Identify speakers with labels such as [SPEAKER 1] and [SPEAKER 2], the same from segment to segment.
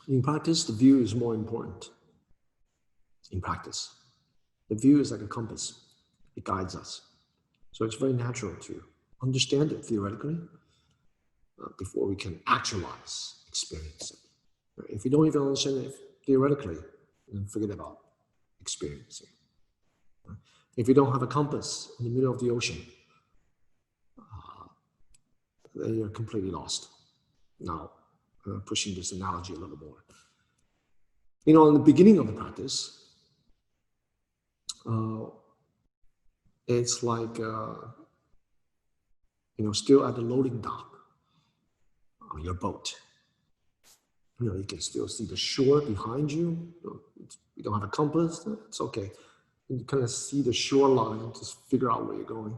[SPEAKER 1] In practice, the view is more important. In practice, the view is like a compass. It guides us. So it's very natural to understand it theoretically before we can actualize, experience it. Right? If you don't even understand it theoretically, then forget about experiencing. Right? If you don't have a compass in the middle of the ocean, then you're completely lost. Now, pushing this analogy a little more. In the beginning of the practice, it's like, still at the loading dock on your boat. You can still see the shore behind you. You don't have a compass, it's okay. You kind of see the shoreline, just figure out where you're going.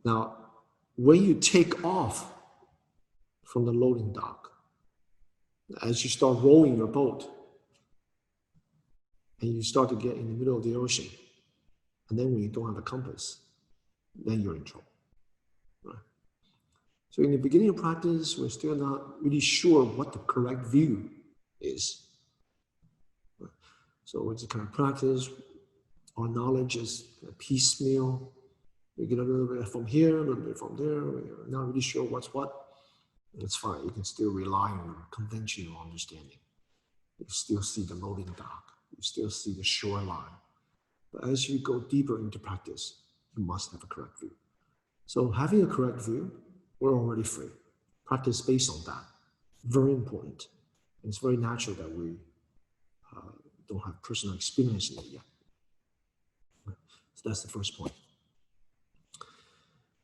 [SPEAKER 1] Now, when you take off from the loading dock, as you start rowing your boat, and you start to get in the middle of the ocean, and then when you don't have a compass, then you're in trouble. Right? So in the beginning of practice, we're still not really sure what the correct view is. Right? So it's a kind of practice. Our knowledge is piecemeal. We get a little bit from here, a little bit from there. We're not really sure what's what. It's fine. You can still rely on conventional understanding. You still see the loading dock. You still see the shoreline. But as you go deeper into practice, you must have a correct view. So having a correct view, we're already free. Practice based on that. Very important. And it's very natural that we don't have personal experience in it yet. So that's the first point.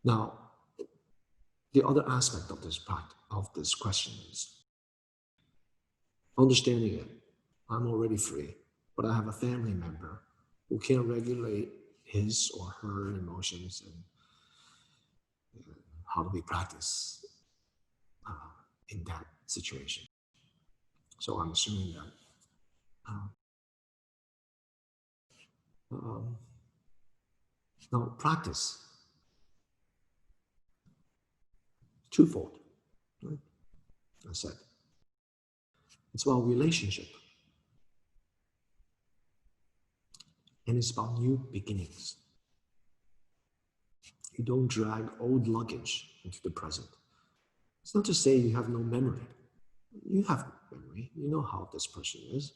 [SPEAKER 1] Now, the other aspect of this question is understanding it. I'm already free, but I have a family member who can't regulate his or her emotions, and how do we practice in that situation? So I'm assuming that now practice twofold. Right? I said it's about relationship, and it's about new beginnings. You don't drag old luggage into the present. It's not to say you have no memory. You have memory. You know how this person is,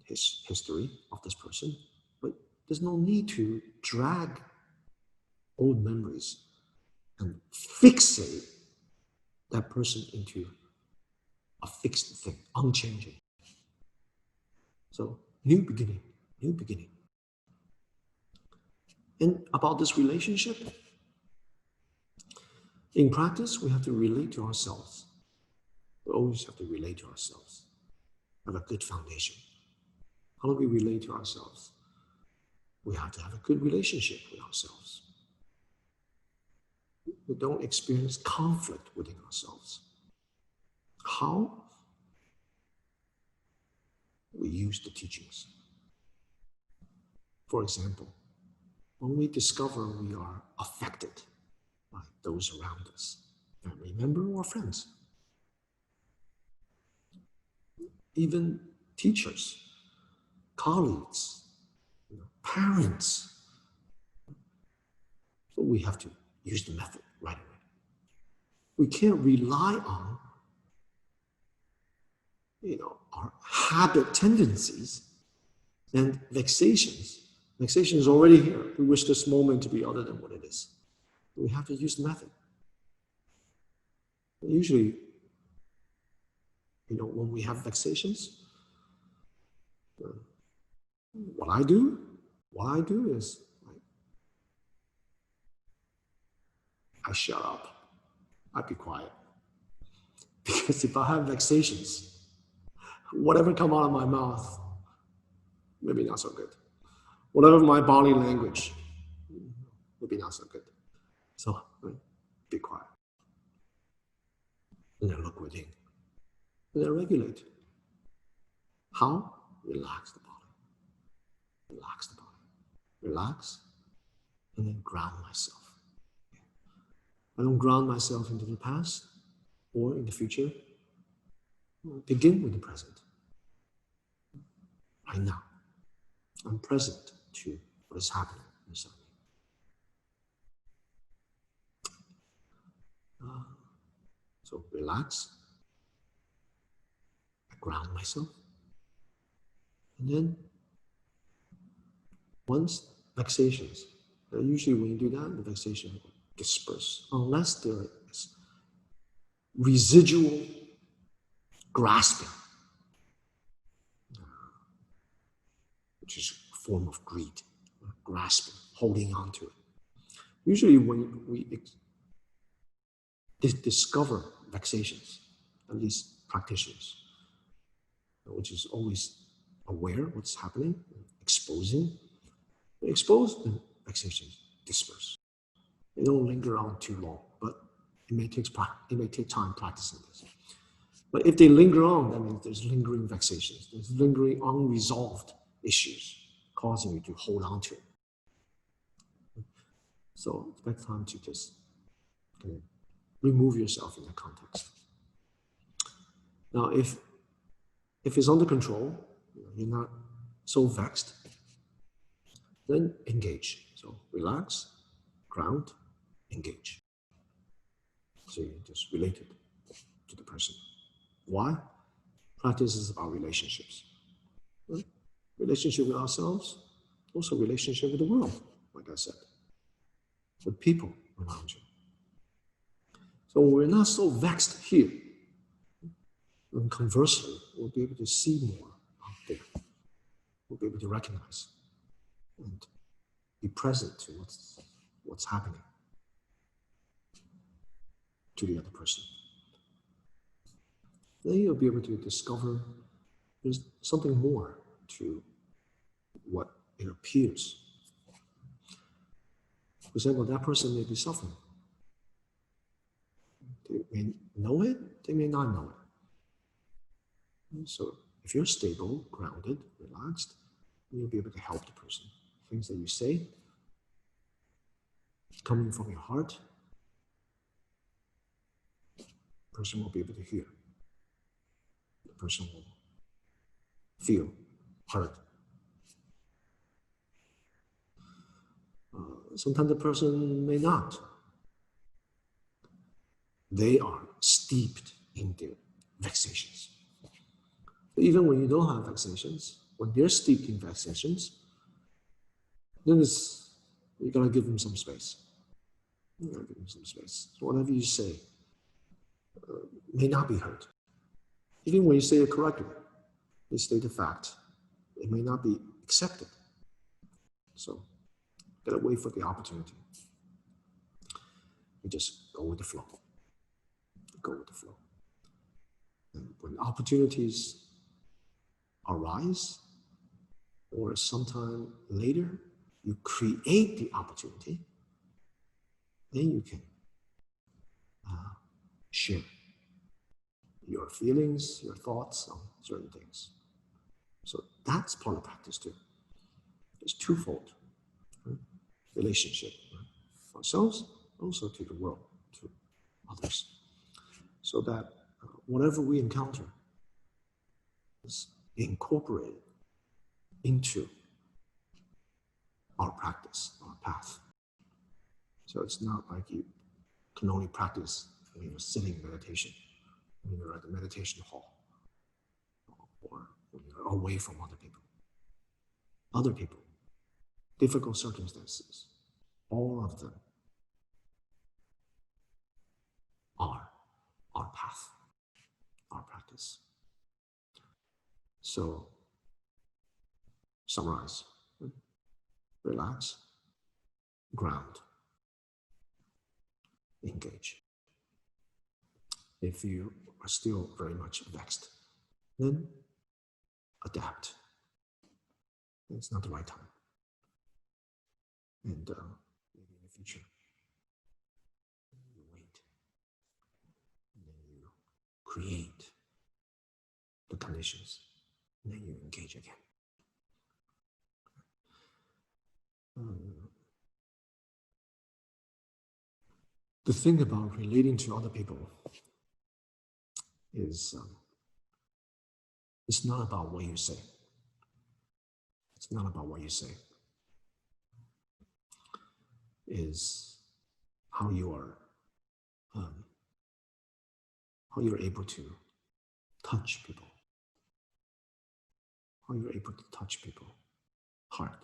[SPEAKER 1] his history of this person, but there's no need to drag old memories and fixate that person into a fixed thing, unchanging. So, new beginning, new beginning. And about this relationship, in practice, we have to relate to ourselves. We always have to relate to ourselves. Have a good foundation. How do we relate to ourselves? We have to have a good relationship with ourselves. We don't experience conflict within ourselves. How? We use the teachings. For example, when we discover we are affected by those around us, family member or friends, even teachers, colleagues, parents, so we have to use the method right away. We can't rely on our habit tendencies and vexations. Vexation is already here. We wish this moment to be other than what it is. We have to use the method. Usually, when we have vexations, what I do is I shut up. I be quiet. Because if I have vexations, whatever come out of my mouth, maybe not so good. Whatever my body language, maybe not so good. So be quiet. And then look within. And then regulate. How? Relax the body. Relax the body. Relax. and then ground myself. I don't ground myself into the past or in the future. Begin with the present. Right now, I'm present to what is happening inside me. So relax, I ground myself, and then once vexations, usually when you do that, the vexation will disperse, unless there is residual grasping, which is a form of greed, grasping, holding on to it. Usually when we discover vexations, at least practitioners, which is always aware what's happening, exposing, expose the vexations disperse. They don't linger on too long, but it may take time practicing this. But if they linger on, that means there's lingering vexations, there's lingering unresolved issues causing you to hold on to it. So it's better time to just remove yourself in that context. Now, if it's under control, you're not so vexed, then engage. So relax, ground, engage. So you just relate it to the person. Why? Practice is about relationships. Right? Relationship with ourselves, also relationship with the world, like I said, with people around you. So when we're not so vexed here, and conversely, we'll be able to see more out there. We'll be able to recognize and be present to what's happening to the other person. Then you'll be able to discover there's something more to what it appears. For example, that person may be suffering. They may know it, they may not know it. So if you're stable, grounded, relaxed, you'll be able to help the person. Things that you say, coming from your heart, the person will be able to hear. The person will feel heard. Sometimes the person may not. They are steeped in their vexations. But even when you don't have vexations, when they're steeped in vexations, then you gotta give them some space. You gotta give them some space. So whatever you say may not be heard. Even when you say it correctly, you state the fact, it may not be accepted. So gotta wait for the opportunity. You just go with the flow. Go with the flow. And when opportunities arise, or sometime later, you create the opportunity, then you can share your feelings, your thoughts on certain things. So that's part of practice too. It's twofold. Right? Relationship, right? Ourselves, also to the world, to others. So that whatever we encounter is incorporated into our practice, our path. So it's not like you can only practice when you're sitting in meditation, when you're at the meditation hall, or when you're away from other people. Other people, difficult circumstances, all of them are our path, our practice. So, summarize, relax, ground, engage. If you are still very much vexed, then adapt. It's not the right time. And maybe in the future, you wait. And then you create the conditions. And then you engage again. the thing about relating to other people is it's not about what you say. It's not about what you say. Is how you're able to touch people. How you're able to touch people heart.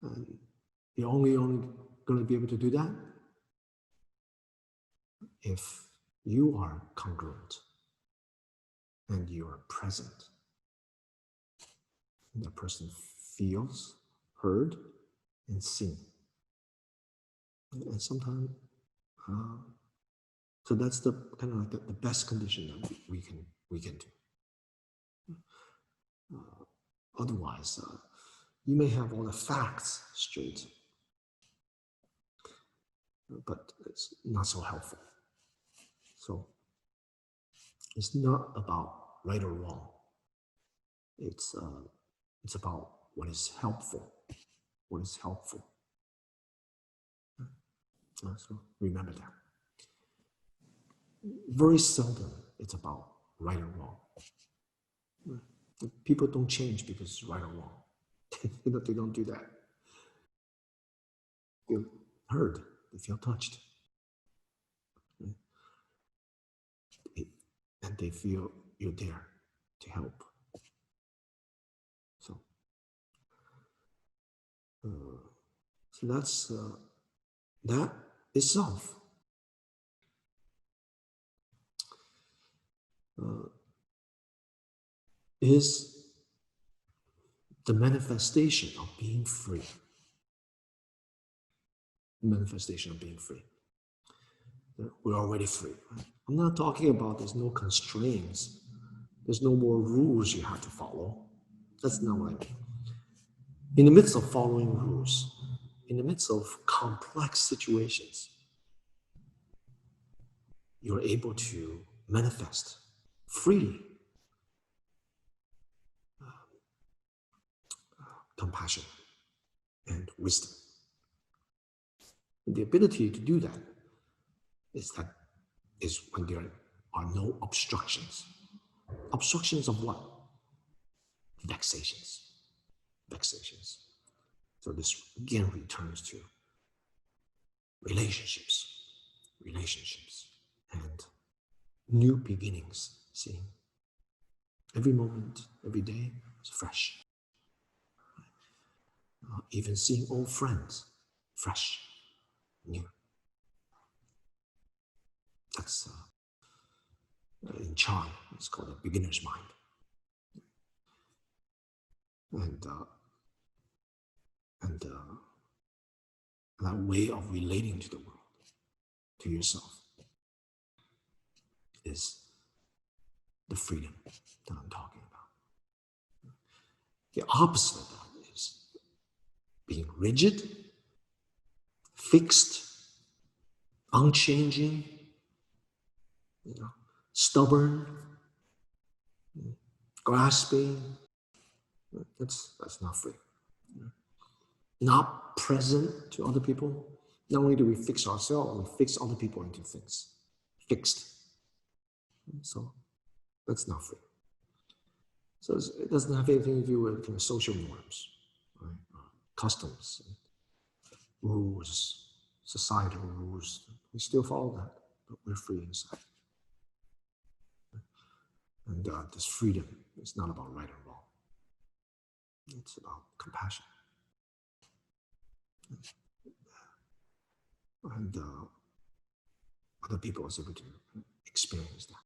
[SPEAKER 1] And you're only going to be able to do that if you are congruent and you are present. And the person feels heard and seen. And sometimes, so that's the kind of like the best condition that we can do. Otherwise, you may have all the facts straight, but it's not so helpful. So it's not about right or wrong. It's about what is helpful. What is helpful. So remember that. Very seldom it's about right or wrong. People don't change because it's right or wrong. They don't do that. They feel heard. They feel touched. And they feel you're there to help. So, that's that itself is the manifestation of being free. Manifestation of being free. We're already free. Right? I'm not talking about there's no constraints. There's no more rules you have to follow. That's not what I mean. In the midst of following rules, in the midst of complex situations, you're able to manifest freely compassion and wisdom. And the ability to do that is when there are no obstructions. Obstructions of what? Vexations. Vexations. So this again returns to relationships, and new beginnings. Seeing every moment, every day is fresh. Even seeing old friends, fresh, new. That's in Chan, it's called a beginner's mind. And that way of relating to the world, to yourself, is the freedom that I'm talking about. The opposite of that is being rigid, fixed, unchanging, stubborn, grasping. That's not free. Not present to other people. Not only do we fix ourselves, we fix other people into things. Fixed. So that's not free. So it doesn't have anything to do with kind of social norms, right? Customs, rules, societal rules. We still follow that, but we're free inside. And this freedom is not about right or wrong. It's about compassion. And other people are able to experience that.